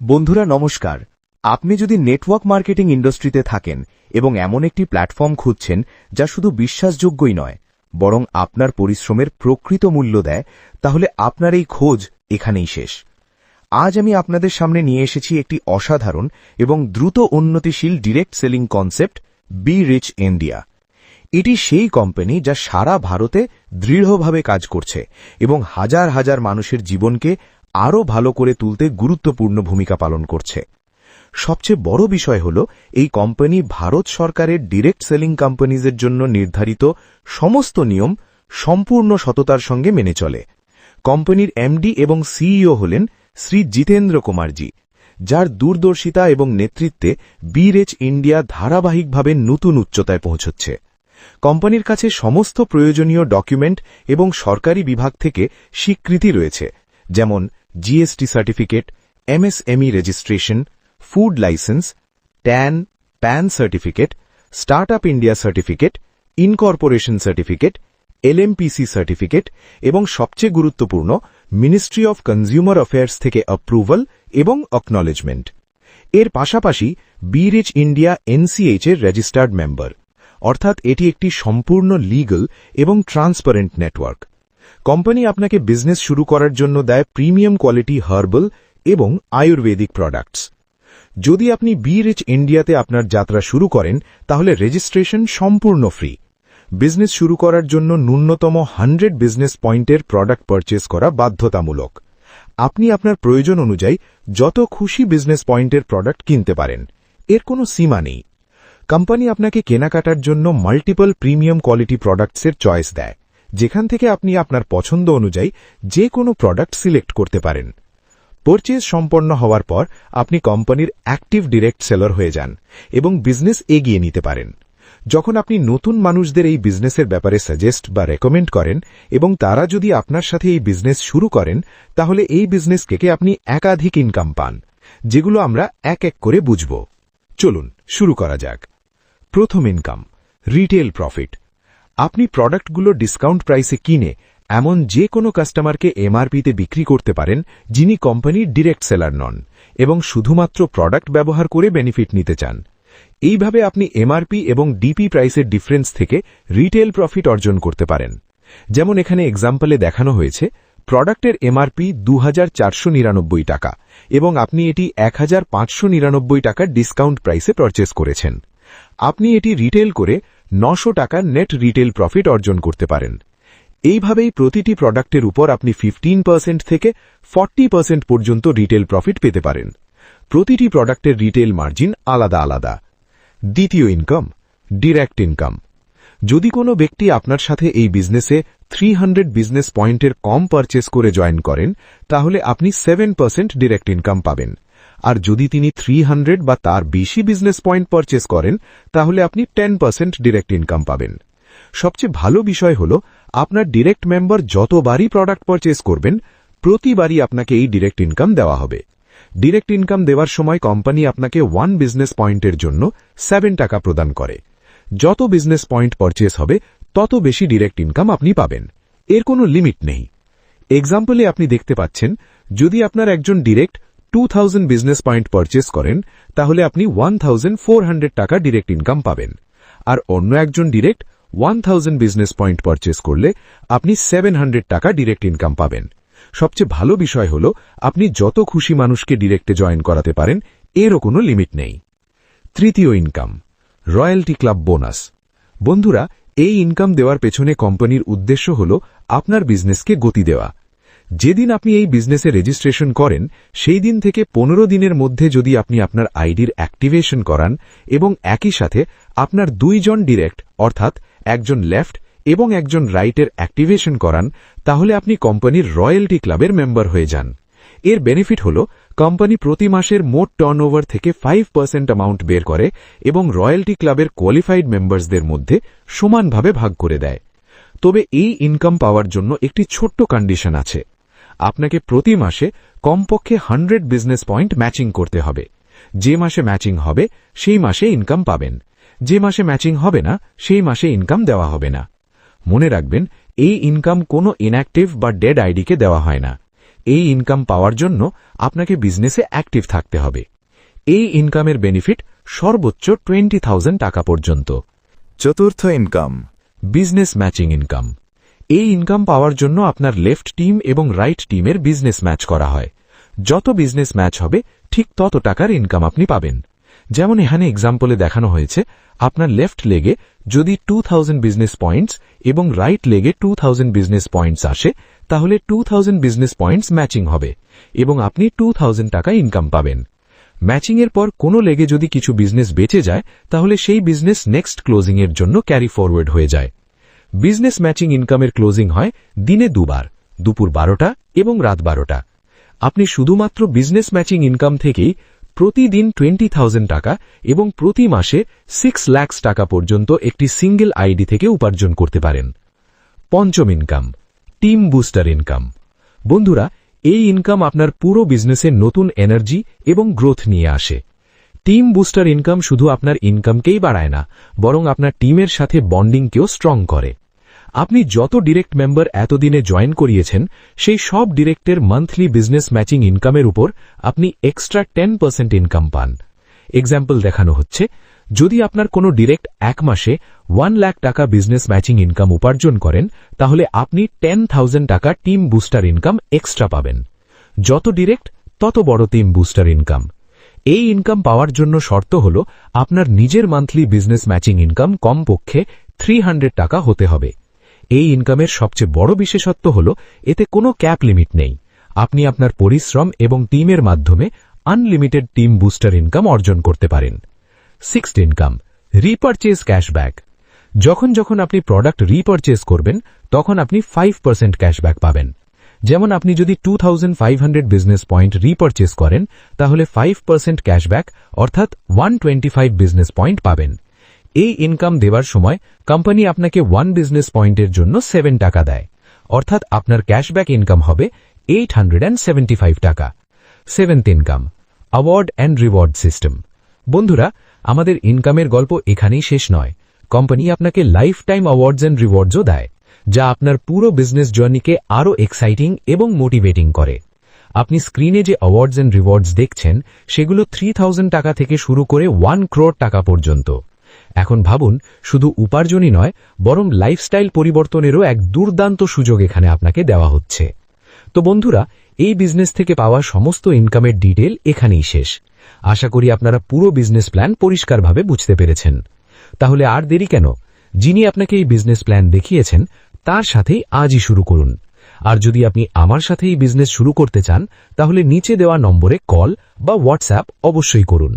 বন্ধুরা নমস্কার। আপনি যদি নেটওয়ার্ক মার্কেটিং ইন্ডাস্ট্রিতে থাকেন এবং এমন একটি প্ল্যাটফর্ম খুঁজছেন যা শুধু বিশ্বাসযোগ্যই নয় বরং আপনার পরিশ্রমের প্রকৃত মূল্য দেয়, তাহলে আপনার এই খোঁজ এখানেই শেষ। আজ আমি আপনাদের সামনে নিয়ে এসেছি একটি অসাধারণ এবং দ্রুত উন্নতিশীল direct selling concept, be rich India. এটি সেই কোম্পানি যা সারা ভারতে দৃঢ়ভাবে কাজ করছে এবং হাজার হাজার মানুষের জীবনকে আরও ভালো করে তুলতে গুরুত্বপূর্ণ ভূমিকা পালন করছে। সবচেয়ে বড় বিষয় হল, এই কোম্পানি ভারত সরকারের ডিরেক্ট সেলিং কোম্পানিজের জন্য নির্ধারিত সমস্ত নিয়ম সম্পূর্ণ সততার সঙ্গে মেনে চলে। কোম্পানির এমডি এবং সিইও হলেন শ্রী জিতেন্দ্র কুমারজি, যার দূরদর্শিতা এবং নেতৃত্বে বি রিচ ইন্ডিয়া ধারাবাহিকভাবে নতুন উচ্চতায় পৌঁছচ্ছে। কোম্পানির কাছে সমস্ত প্রয়োজনীয় ডকুমেন্ট এবং সরকারি বিভাগ থেকে স্বীকৃতি রয়েছে, যেমন GST certificate, MSME registration, food licence, TAN, PAN certificate, startup India certificate, incorporation certificate, LMPC certificate এবং সবচেয়ে গুরুত্বপূর্ণ মিনিস্ট্রি অফ কনজিউমার অ্যাফেয়ার্স থেকে অ্যাপ্রুভাল এবং অ্যাকনলেজমেন্ট। এর পাশাপাশি বি রিচ ইন্ডিয়া এনসিএইচ এর রেজিস্টার্ড মেম্বার, অর্থাৎ এটি একটি সম্পূর্ণ লিগ্যাল এবং ট্রান্সপারেন্ট নেটওয়ার্ক। কোম্পানি আপনাকে বিজনেস শুরু করার জন্য দেয় প্রিমিয়াম কোয়ালিটি হার্বাল এবং আয়ুর্বেদিক প্রোডাক্টস। যদি আপনি বি রিচ ইন্ডিয়াতে আপনার যাত্রা শুরু করেন, তাহলে রেজিস্ট্রেশন সম্পূর্ণ ফ্রি। বিজনেস শুরু করার জন্য ন্যূনতম 100 বিজনেস পয়েন্টের প্রোডাক্ট পারচেজ করা বাধ্যতামূলক। আপনি আপনার প্রয়োজন অনুযায়ী যত খুশি বিজনেস পয়েন্টের প্রোডাক্ট কিনতে পারেন, এর কোনো সীমা নেই। কোম্পানি আপনাকে কেনাকাটার জন্য মাল্টিপল প্রিমিয়াম কোয়ালিটি প্রোডাক্টসের চয়েস দেয়, যেখান থেকে আপনি আপনার পছন্দ অনুযায়ী যে কোনো প্রোডাক্ট সিলেক্ট করতে পারেন। পারচেজ সম্পন্ন হওয়ার পর আপনি কোম্পানির অ্যাক্টিভ ডিরেক্ট সেলার হয়ে যান এবং বিজনেস এগিয়ে নিতে পারেন। যখন আপনি নতুন মানুষদের এই বিজনেসের ব্যাপারে সাজেস্ট বা রেকমেন্ড করেন এবং তারা যদি আপনার সাথে এই বিজনেস শুরু করেন, তাহলে এই বিজনেস থেকে আপনি একাধিক ইনকাম পান, যেগুলো আমরা এক এক করে বুঝব। চলুন শুরু করা যাক। প্রথম ইনকাম, রিটেল প্রফিট। আপনি প্রোডাক্টগুলো ডিসকাউন্ট প্রাইসে কিনে এমন যে কোনো কাস্টমারকে এমআরপিতে বিক্রি করতে পারেন যিনি কোম্পানির ডিরেক্ট সেলার নন এবং শুধুমাত্র প্রোডাক্ট ব্যবহার করে বেনিফিট নিতে চান। এইভাবে আপনি এমআরপি এবং ডিপি প্রাইসের ডিফারেন্স থেকে রিটেল প্রফিট অর্জন করতে পারেন। যেমন এখানে এক্সাম্পলে দেখানো হয়েছে, প্রোডাক্টের এমআরপি 2499 টাকা এবং আপনি এটি 1599 টাকার ডিসকাউন্ট প্রাইসে পারচেজ করেছেন। আপনি এটি রিটেল করে 900 টাকার নেট রিটেল প্রফিট অর্জন করতে পারেন। এইভাবেই প্রতিটি প্রোডাক্টের উপর আপনি 15% থেকে 40% পর্যন্ত রিটেল প্রফিট পেতে পারেন। প্রতিটি প্রোডাক্টের রিটেল মার্জিন আলাদা আলাদা। দ্বিতীয় ইনকাম, ডিরেক্ট ইনকাম। যদি কোনো ব্যক্তি আপনার সাথে এই বিজনেসে 300 বিজনেস পয়েন্টের কম পারচেজ করে জয়েন করেন, তাহলে আপনি 7% ডিরেক্ট ইনকাম পাবেন। আর যদি তিনি 300 বা তার বেশি বিজনেস পয়েন্ট পারচেজ করেন, তাহলে আপনি 10% ডিরেক্ট ইনকাম পাবেন। সবচেয়ে ভালো বিষয় হল, আপনার ডিরেক্ট মেম্বার যতবারই প্রোডাক্ট পারচেজ করবেন, প্রতিবারই আপনাকে এই ডিরেক্ট ইনকাম দেওয়া হবে। ডিরেক্ট ইনকাম দেওয়ার সময় কোম্পানি আপনাকে 1 বিজনেস পয়েন্টের জন্য 7 টাকা প্রদান করে। যত বিজনেস পয়েন্ট পারচেজ হবে, তত বেশি ডিরেক্ট ইনকাম আপনি পাবেন। এর কোনো লিমিট নেই। এক্সাম্পলে আপনি দেখতে পাচ্ছেন, যদি আপনার একজন ডিরেক্ট 2000 বিজনেস পয়েন্ট পারচেজ করেন, তাহলে আপনি 1400 টাকা ডিরেক্ট ইনকাম পাবেন। আর অন্য একজন ডিরেক্ট 1000 বিজনেস পয়েন্ট পারচেজ করলে আপনি 700 টাকা ডিরেক্ট ইনকাম পাবেন। সবচেয়ে ভালো বিষয় হল, আপনি যত খুশি মানুষকে ডিরেক্টে জয়েন করাতে পারেন, এরও কোনো লিমিট নেই। তৃতীয় ইনকাম, রয়্যালটি ক্লাব বোনাস। বন্ধুরা, এই ইনকাম দেওয়ার পেছনে কোম্পানির উদ্দেশ্য হল আপনার বিজনেসকে গতি দেওয়া। যেদিন আপনি এই বিজনেসে রেজিস্ট্রেশন করেন, সেই দিন থেকে 15 দিনের মধ্যে যদি আপনি আপনার আইডির অ্যাক্টিভেশন করান এবং একই সাথে আপনার 2 জন ডিরেক্ট, অর্থাৎ একজন লেফট এবং একজন রাইটের অ্যাক্টিভেশন করান, তাহলে আপনি কোম্পানির রয়্যালটি ক্লাবের মেম্বার হয়ে যান। এর বেনিফিট হল, কোম্পানি প্রতি মাসের মোট টার্নওভার থেকে 5% অ্যামাউন্ট বের করে এবং রয়্যালটি ক্লাবের কোয়ালিফাইড মেম্বারসদের মধ্যে সমানভাবে ভাগ করে দেয়। তবে এই ইনকাম পাওয়ার জন্য একটি ছোট্ট কন্ডিশন আছে। আপনাকে প্রতি মাসে কমপক্ষে 100 বিজনেস পয়েন্ট ম্যাচিং করতে হবে। যে মাসে ম্যাচিং হবে, সেই মাসে ইনকাম পাবেন। যে মাসে ম্যাচিং হবে না, সেই মাসে ইনকাম দেওয়া হবে না। মনে রাখবেন, এই ইনকাম কোনো ইনঅ্যাক্টিভ বা ডেড আইডিকে দেওয়া হয় না। এই ইনকাম পাওয়ার জন্য আপনাকে বিজনেসে অ্যাক্টিভ থাকতে হবে। এই ইনকামের বেনিফিট সর্বোচ্চ 20,000 টাকা পর্যন্ত। চতুর্থ ইনকাম, বিজনেস ম্যাচিং ইনকাম। এই ইনকাম পাওয়ার জন্য আপনার লেফট টিম এবং রাইট টিমের বিজনেস ম্যাচ করা হয়। যত বিজনেস ম্যাচ হবে ঠিক তত টাকার ইনকাম আপনি পাবেন। যেমন এখানে এক্সাম্পলে দেখানো হয়েছে, আপনার লেফট লেগে যদি 2000 বিজনেস পয়েন্টস এবং রাইট লেগে 2000 বিজনেস পয়েন্টস আসে, তাহলে 2000 বিজনেস পয়েন্টস ম্যাচিং হবে এবং আপনি 2000 টাকা ইনকাম পাবেন। ম্যাচিংয়ের পর কোনো লেগে যদি কিছু বিজনেস বেঁচে যায়, তাহলে সেই বিজনেস নেক্সট ক্লোজিংয়ের জন্য ক্যারি ফরওয়ার্ড হয়ে যায়। বিজনেস ম্যাচিং ইনকামের ক্লোজিং হয় দিনে দুবার, দুপুর 12টা এবং রাত 12টা। আপনি শুধুমাত্র বিজনেস ম্যাচিং ইনকাম থেকেই প্রতিদিন 20,000 টাকা এবং প্রতি মাসে 6 লাখ টাকা পর্যন্ত একটি সিঙ্গেল আইডি থেকে উপার্জন করতে পারেন। পঞ্চম ইনকাম, টিম বুস্টার ইনকাম। বন্ধুরা, এই ইনকাম আপনার পুরো বিজনেসে নতুন এনার্জি এবং গ্রোথ নিয়ে আসে। টিম বুস্টার ইনকাম শুধু আপনার ইনকামকেই বাড়ায় না, বরং আপনার টিমের সাথে বন্ডিংকেও স্ট্রং করে। আপনি যত ডিরেক্ট মেম্বার এতদিনে জয়েন করিয়েছেন, সেই সব ডিরেক্টের মান্থলি বিজনেস ম্যাচিং ইনকামের উপর আপনি এক্সট্রা 10% ইনকাম পান। এক্সাম্পল দেখানো হচ্ছে, যদি আপনার কোনো ডিরেক্ট এক মাসে 1 লাখ টাকা বিজনেস ম্যাচিং ইনকাম উপার্জন করেন, তাহলে আপনি 10,000 টাকা টিম বুস্টার ইনকাম এক্সট্রা পাবেন। যত ডিরেক্ট তত বড় টিম বুস্টার ইনকাম। এই ইনকাম পাওয়ার জন্য শর্ত হল আপনার নিজের মান্থলি বিজনেস ম্যাচিং ইনকাম কমপক্ষে 300 টাকা হতে হবে। এই ইনকামের সবচেয়ে বড় বিশেষত্ব হল এতে কোনো ক্যাপ লিমিট নেই। আপনি আপনার পরিশ্রম এবং টিমের মাধ্যমে আনলিমিটেড টিম বুস্টার ইনকাম অর্জন করতে পারেন। Sixth income, repurchase cashback. যখন যখন আপনি প্রোডাক্ট রিপারচেজ করবেন, তখন আপনি 5% ক্যাশব্যাক পাবেন। যেমন আপনি যদি 2500 বিজনেস পয়েন্ট রিপারচেজ করেন, তাহলে 5% ক্যাশব্যাক অর্থাৎ 125 বিজনেস পয়েন্ট পাবেন। এই ইনকাম দেওয়ার সময় কোম্পানি আপনাকে 1 বিজনেস পয়েন্টের জন্য 7 টাকা দেয়, অর্থাৎ আপনার ক্যাশব্যাক ইনকাম হবে 875 টাকা। Seventh income, award and reward system. বন্ধুরা, আমাদের ইনকামের গল্প এখানেই শেষ নয়। কোম্পানি আপনাকে লাইফ টাইম অ্যাওয়ার্ডস অ্যান্ড রিওয়ার্ডসও দেয়, যা আপনার পুরো বিজনেস জার্নিকে আরও এক্সাইটিং এবং মোটিভেটিং করে। আপনি স্ক্রিনে যে অ্যাওয়ার্ডস অ্যান্ড রিওয়ার্ডস দেখছেন, সেগুলো 3000 টাকা থেকে শুরু করে 1 crore টাকা পর্যন্ত। এখন ভাবুন, শুধু উপার্জনই নয়, বরং লাইফস্টাইল পরিবর্তনেরও এক দুর্দান্ত সুযোগ এখানে আপনাকে দেওয়া হচ্ছে। তো বন্ধুরা, এই বিজনেস থেকে পাওয়া সমস্ত ইনকামের ডিটেল এখানেই শেষ। আশা করি আপনারা পুরো বিজনেস প্ল্যান পরিষ্কারভাবে বুঝতে পেরেছেন। তাহলে আর দেরি কেন? যিনি আপনাকে এই বিজনেস প্ল্যান দেখিয়েছেন, তার সাথেই আজই শুরু করুন। আর যদি আপনি আমার সাথে এই বিজনেস শুরু করতে চান, তাহলে নিচে দেওয়া নম্বরে কল বা হোয়াটসঅ্যাপ অবশ্যই করুন।